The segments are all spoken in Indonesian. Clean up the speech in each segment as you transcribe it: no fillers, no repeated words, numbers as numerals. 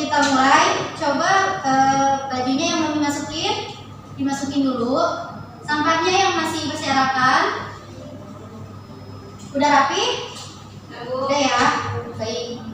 kita mulai, coba bajunya yang mau dimasukin dulu. Sampahnya yang masih berserakan. Udah rapi? Udah ya? Baik.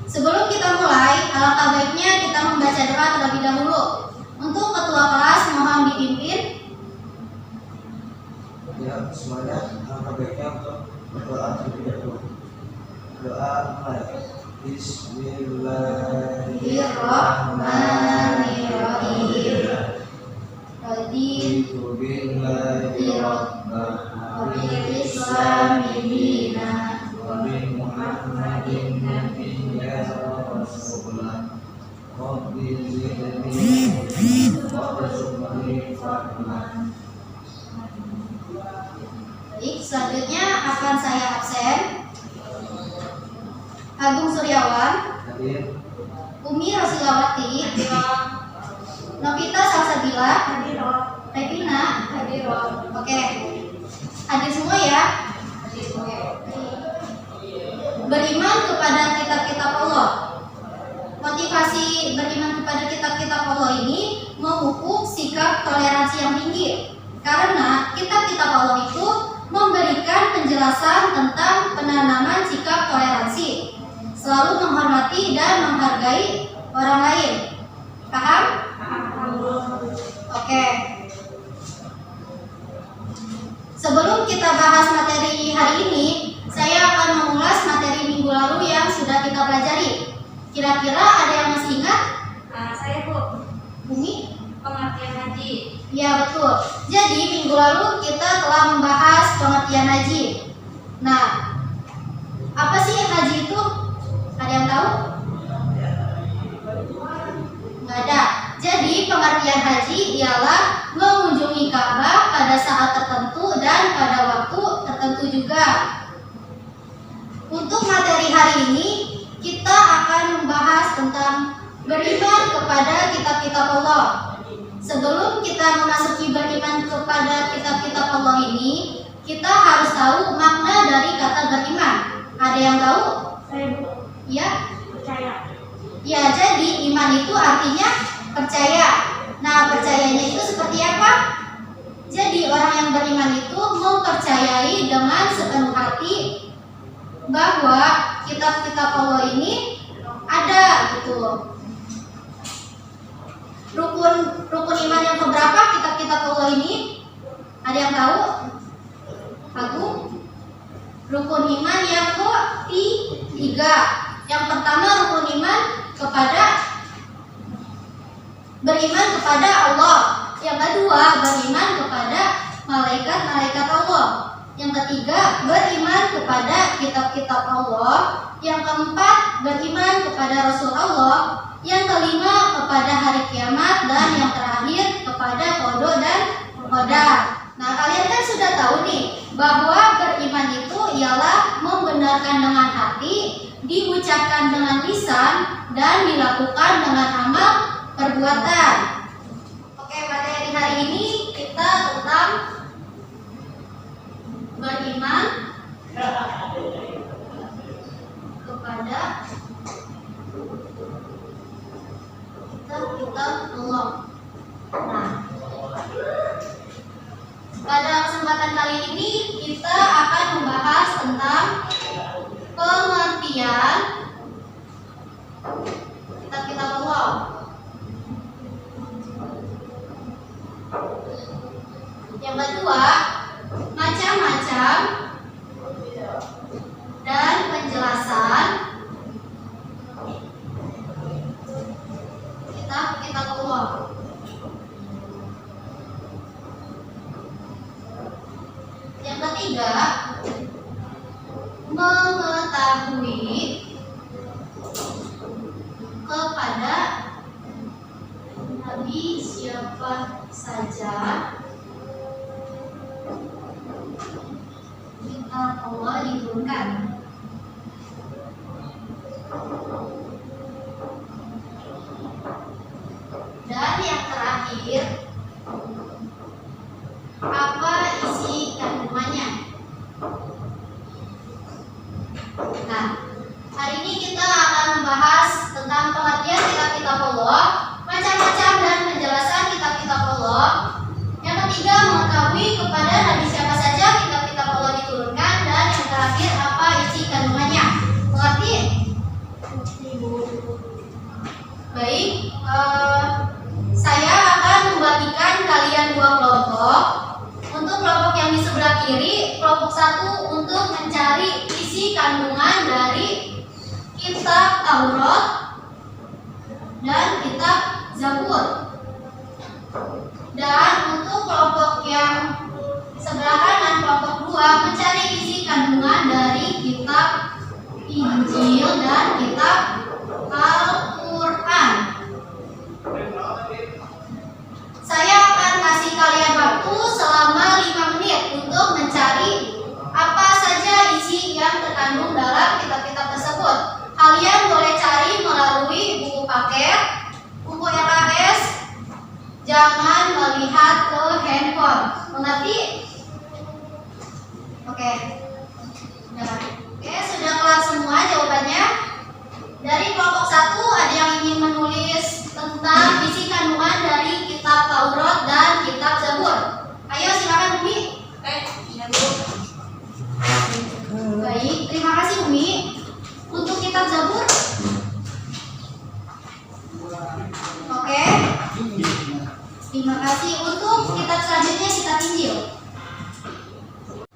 Sebelum kita mulai, alangkah baiknya kita membaca doa terlebih dahulu. Untuk ketua kelas mohon dipimpin. Ya, semuanya alangkah baiknya untuk berdoa terlebih dahulu. Doa mulai. Bismillahirrahmanirrahim. Raditu billahi rabban wa bil islami dinan wa bi Muhammadin nabiyyan wa rasulan. Rabbi zidni wa warzuqni fahman. Baik, selanjutnya akan saya absen. Agung Suryawan, Hadir. Umi Rosilawati, Novita Salsabila, Revina, Oke, hadir semua ya. Beriman kepada kitab-kitab Allah. Motivasi beriman kepada kitab-kitab Allah ini memupuk sikap toleransi yang tinggi. Karena kitab-kitab Allah itu memberikan penjelasan tentang penanaman sikap toleransi, selalu menghormati dan menghargai orang lain. Paham? Oke. Sebelum kita bahas materi hari ini, saya akan mengulas materi minggu lalu yang sudah kita pelajari. Kira-kira ada yang masih ingat? Saya Bu, Bumi? pengertian haji. Ya betul. Jadi minggu lalu kita telah membahas pengertian haji. Nah, apa sih haji itu? Ada yang tahu? Nggak ada. Jadi pengertian haji ialah mengunjungi Ka'bah pada saat tertentu dan pada waktu tertentu juga. Untuk materi hari ini kita akan membahas tentang beriman kepada kitab-kitab Allah. Sebelum kita memasuki beriman kepada kitab-kitab Allah ini, kita harus tahu makna dari kata beriman. Ada yang tahu? Saya Bu, Ya? percaya. Ya, jadi iman itu artinya percaya. Nah, percayanya itu seperti apa? Jadi orang yang beriman itu mempercayai dengan sepenuh hati bahwa kitab-kitab Allah ini ada gitu. Rukun iman yang keberapa kitab-kitab Allah ini? Ada yang tahu? Agung? Rukun iman yang ketiga. Yang pertama rukun iman beriman kepada Allah. Yang kedua beriman kepada malaikat-malaikat Allah. Yang ketiga beriman kepada kitab-kitab Allah. Yang keempat beriman kepada Rasul Allah. Yang kelima kepada hari kiamat. Dan yang terakhir kepada qada dan qadar. Nah, kalian kan sudah tahu nih bahwa beriman itu ialah membenarkan dengan hati, diucapkan dengan lisan, dan dilakukan dengan amal perbuatan. Oke, materi hari ini kita tentang beriman kepada kitab Allah. Nah, pada kesempatan kali ini kita akan membahas tentang pengertian kitab-kitab Allah. Yang kedua, macam-macam dan penjelasan kitab-kitab Allah. Yang ketiga, mengetahui kepada Nabi siapa saja kitab Allah diturunkan. Dan yang terakhir, apa isi kandungannya. Nah, hari ini kita akan membahas tentang ketiga, mengetahui kepada nabi siapa saja kitab-kitab Allah diturunkan, dan yang terakhir apa isi kandungannya. Mengerti? Baik, saya akan membagikan kalian dua kelompok. Untuk kelompok yang di sebelah kiri, kelompok satu untuk mencari isi kandungan dari kitab Taurat dan kitab Zabur. Dan untuk kelompok yang sebelah kanan, kelompok dua, mencari isi kandungan dari kitab Injil dan kitab Al-Quran. Saya akan kasih kalian waktu selama 5 menit untuk mencari apa saja isi yang terkandung dalam kitab-kitab tersebut. Kalian boleh cari melalui buku paket, buku LKS, jangan melihat ke handphone. Mengerti? Oke. Oke, sudah kelar semua jawabannya? Dari kelompok satu ada yang ingin menulis tentang isi kandungan dari kitab Taurat dan kitab Zabur. Ayo silakan Umi. Baik, terima kasih Umi. Untuk kitab Zabur. Oke. Terima kasih. Untuk kitab selanjutnya kitab Injil.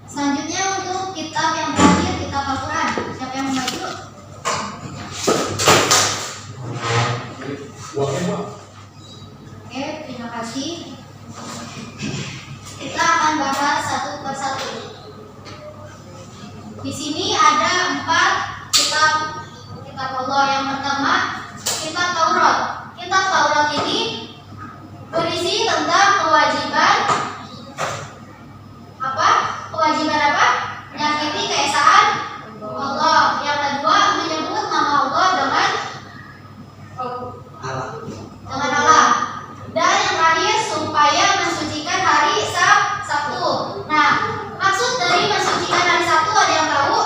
Selanjutnya untuk kitab yang terakhir kitab Al-Quran. Siapa yang membantu? Oke, terima kasih. Kita akan bahas satu persatu. Di sini ada 4 kitab Allah. Yang pertama, kitab Taurat. Kitab Taurat ini berisi tentang kewajiban apa? Kewajiban apa? Menyakiti keesaan Allah. Yang kedua, menyebut nama Allah dengan Allah. Dan yang terakhir, supaya mensucikan hari Sabtu. Nah, maksud dari mensucikan hari Sabtu ada yang tahu?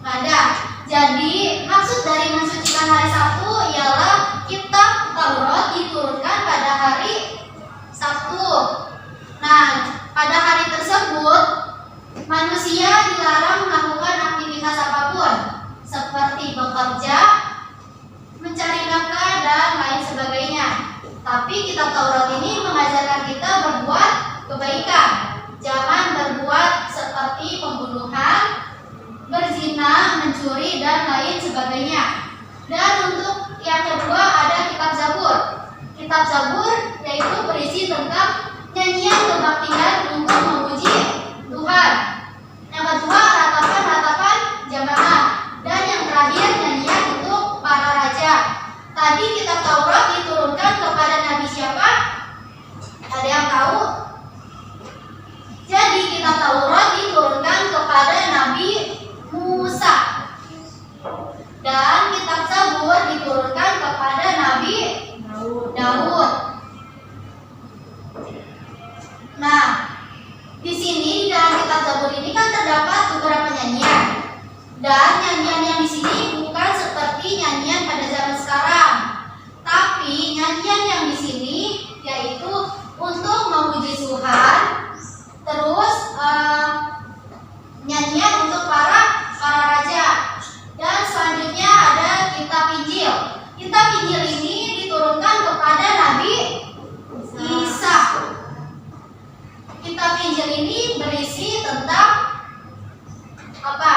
Nggak ada. Jadi, maksud dari mensucikan hari Sabtu ialah kitab Taurat diturunkan pada hari Sabtu. Nah, pada hari tersebut manusia dilarang melakukan aktivitas apapun seperti bekerja, mencari nafkah, dan lain sebagainya. Tapi kitab Taurat ini mengajarkan kita berbuat kebaikan. Jangan berbuat seperti pembunuhan, berzina, mencuri, dan lain sebagainya. Dan untuk yang kedua ada kitab Zabur. Kitab Zabur yaitu berisi tentang nyanyian kebaktian untuk memuji Tuhan. Yang kedua, ratapan-ratapan jamaah. Dan yang terakhir, nyanyian untuk para raja. Tadi kitab Taurat diturunkan kepada nabi siapa? Ada yang tahu? Jadi kitab Taurat diturunkan kepada Nabi Musa. Dan kitab Zabur diturunkan kepada Nabi Daud. Nah, di sini di dalam kitab Zabur ini kan terdapat beberapa nyanyian. Dan nyanyian yang di sini bukan seperti nyanyian pada zaman sekarang. Tapi nyanyian yang di sini yaitu untuk memuji Tuhan. Terus nyanyian untuk para raja. Dan selanjutnya ada kitab Injil. Kitab Injil ini diturunkan kepada Nabi Isa. Kitab Injil ini berisi tentang apa?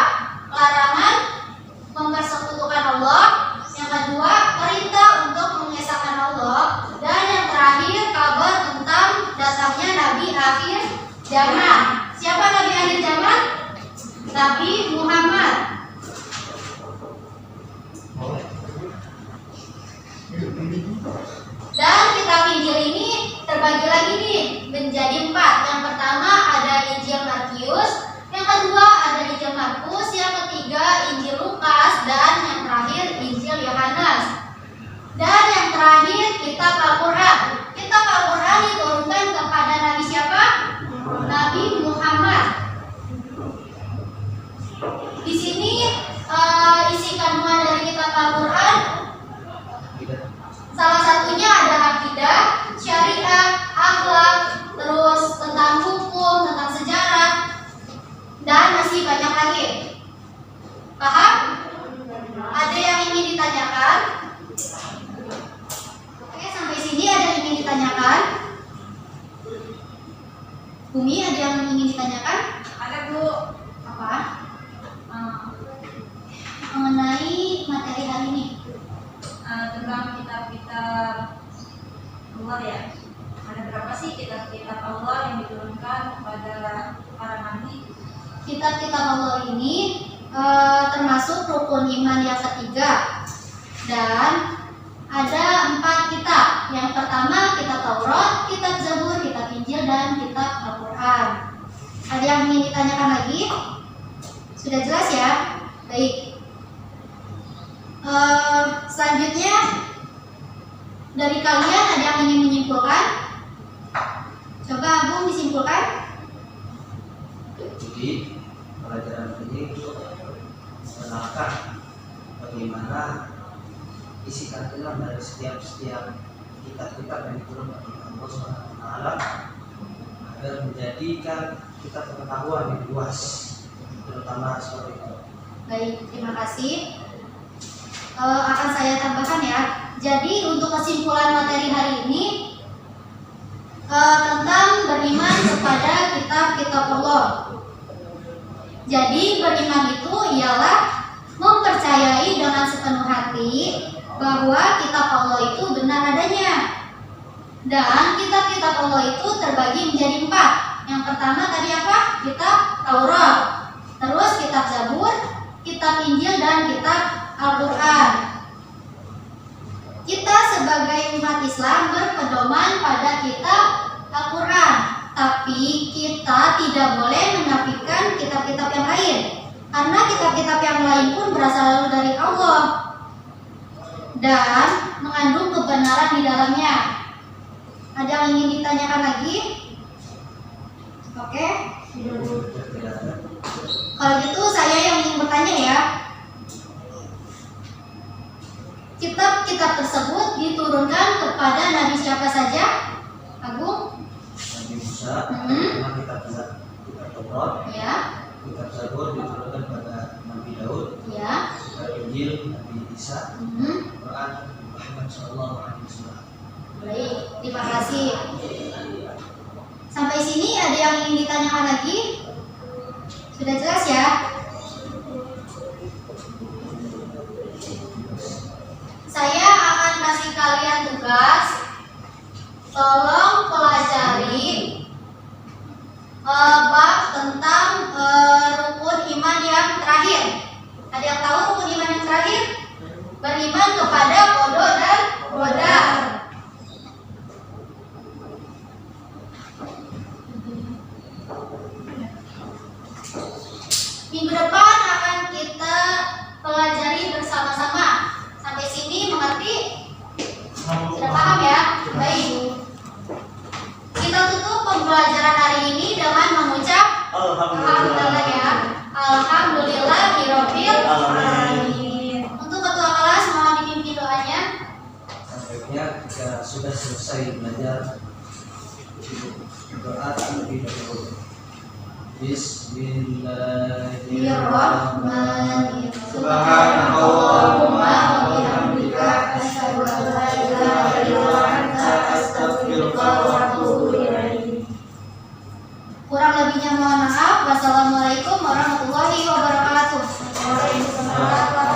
Larangan mempersekutukan Allah. Yang kedua, perintah untuk mengesahkan Allah. Dan yang terakhir, kabar tentang datangnya Nabi akhir zaman. Siapa Nabi akhir zaman? Nabi Muhammad. Dan kitab Injil ini terbagi lagi nih menjadi 4. Yang pertama ada Injil Matius, yang kedua ada Injil Markus, yang ketiga Injil Lukas, dan yang terakhir Injil Yohanes. Dan yang terakhir kitab Al-Quran. Kitab Al-Quran diturunkan kepada Nabi siapa? Nabi Muhammad. Di sini isi kandungan dari kitab Al-Quran salah satunya ada akidah, syariat, akhlak, terus terakhir. Paham? Ada yang ingin ditanyakan? Oke, sampai sini ada yang ingin ditanyakan? Bumi, ada yang ingin ditanyakan? Ada Bu. Apa? Mengenai materi hari ini. Tentang kitab-kitab Allah ya. Ada berapa sih kitab-kitab Allah yang diturunkan kepada para nabi? Kitab-kitab Allah ini termasuk rukun iman yang ketiga, dan ada 4 kitab. Yang pertama kitab Taurat, kitab Zabur, kitab Injil, dan kitab Al-Quran. Ada yang ingin ditanyakan lagi? Sudah jelas ya? Baik. Selanjutnya dari kalian ada yang ingin menyimpulkan? Coba Agung disimpulkan. Jadi pelajaran ini untuk mengenalkan bagaimana isi kandungan dari setiap kitab-kitab yang diturunkan oleh Allah SWT agar menjadikan kita pengetahuan yang luas, terutama seperti itu. Baik, terima kasih. Akan saya tambahkan ya. Jadi untuk kesimpulan materi hari ini tentang beriman kepada kitab-kitab Allah. Jadi beriman itu ialah mempercayai dengan sepenuh hati bahwa kitab Allah itu benar adanya. Dan kitab-kitab Allah itu terbagi menjadi 4. Yang pertama tadi apa? Kitab Taurat. Terus kitab Zabur, kitab Injil, dan kitab Al-Quran. Kita sebagai umat Islam berpedoman pada kitab Al-Quran, tapi kita tidak boleh menafikan kitab-kitab yang lain, karena kitab-kitab yang lain pun berasal dari Allah dan mengandung kebenaran di dalamnya. Ada yang ingin ditanyakan lagi? Oke. Kalau gitu saya yang ingin bertanya ya. Kitab-kitab tersebut diturunkan kepada nabi siapa saja? Agung? Nabi Musa, karena kitab Taurat, Ya. kitab Zabur diturunkan pada Nabi Daud, Ya. kitab Injil Nabi Isa, Quran Muhammad SAW. Baik, terima kasih. Sampai sini ada yang ingin ditanyakan lagi? Sudah jelas ya? Saya akan kasih kalian tugas. Tolong pelajari bab tentang rukun iman yang terakhir. Ada yang tahu rukun iman yang terakhir? Beriman kepada qada dan qadar. Minggu depan akan kita pelajari bersama-sama. Sampai sini mengerti? Sudah paham ya? Baik. Kita tutup pembelajaran hari ini dengan mengucap Alhamdulillah ya. Alhamdulillahirabbil alamin. Untuk ketua kelas mohon dipimpin doanya. Sebaiknya jika sudah selesai belajar, doa terlebih dahulu. Bismillahirrahmanirrahim. Subhanallahumma wa bihamdika asyhadu an la ilaha illa anta astaghfiruka wa atubu ilaik. Kurang lebihnya mohon maaf. Wassalamualaikum warahmatullahi wabarakatuh. Waalaikumsalam.